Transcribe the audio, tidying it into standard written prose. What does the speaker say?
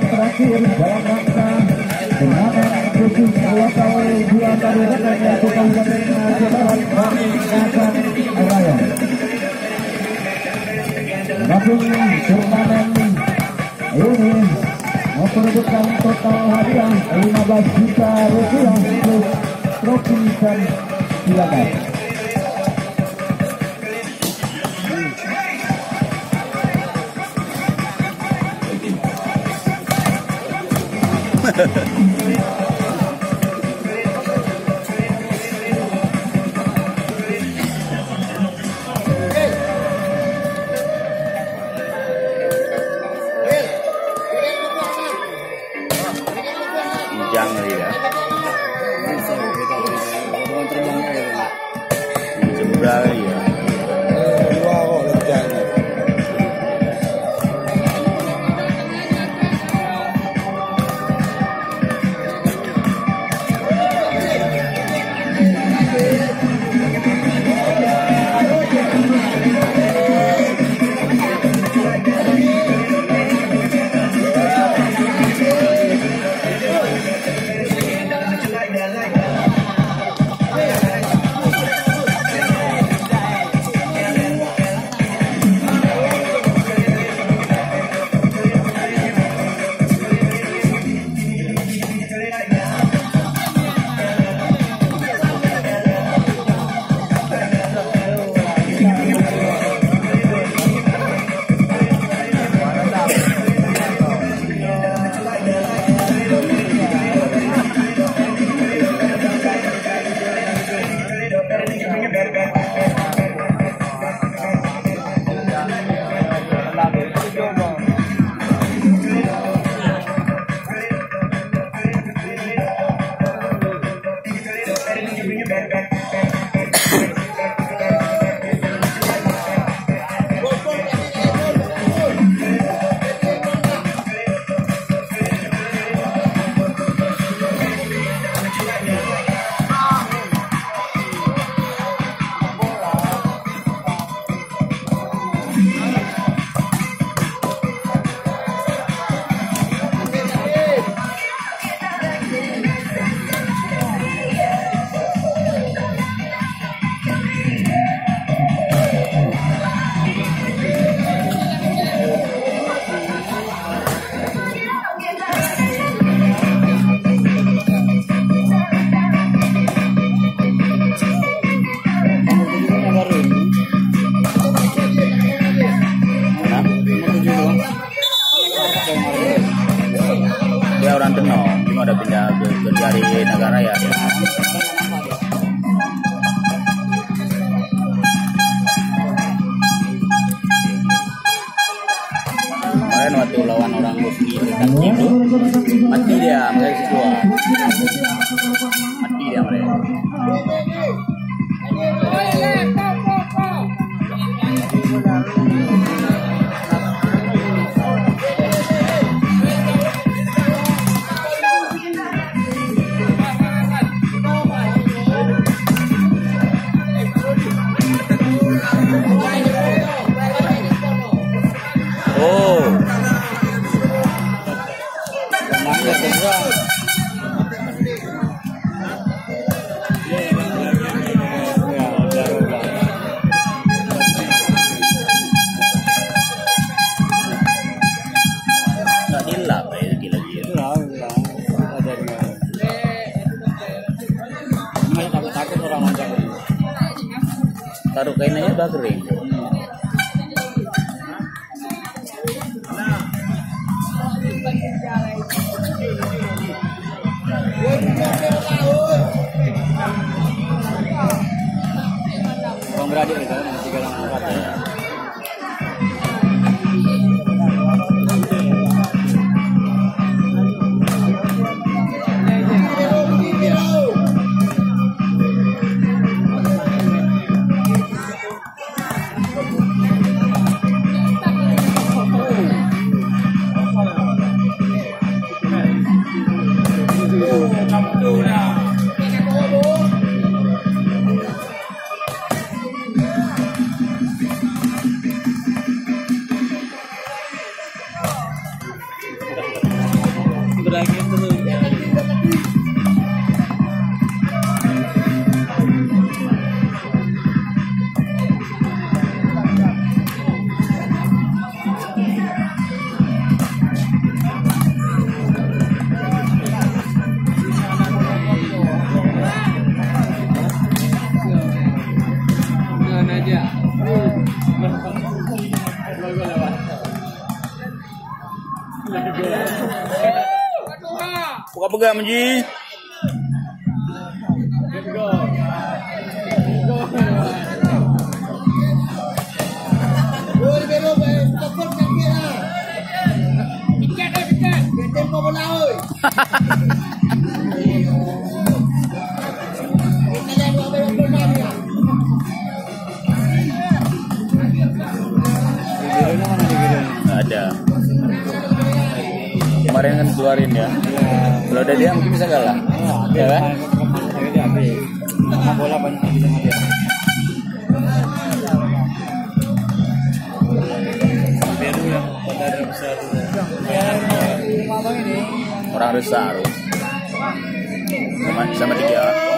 terakhir dalam rangka turnamen khusus lokal di antara rekannya Kabupaten Barat Bangkasan Raya. Masuk turnamen ini memperebutkan total hadiah 15 juta rupiah plus trofi dan silakan. Jangan ya. Jembral ya. Dua kok lejanya. Dia orang Tenong, cuma udah pindah ke dari negara ya. Kemarin waktu lawan orang Muslim kaki itu mati dia, mereka keluar. Mati dia mereka. Taruh kainnya udah kering. Bang beradik itu kan 3 orang 4 ya. Buka pegang Menji. Ada. Kemarin kan keluarin ya. Kalau ada dia mungkin bisa kalah. Ya kan? Bola banyak lagi sama dia. Biru yang pada besar itu. Orang besar. Sama 3.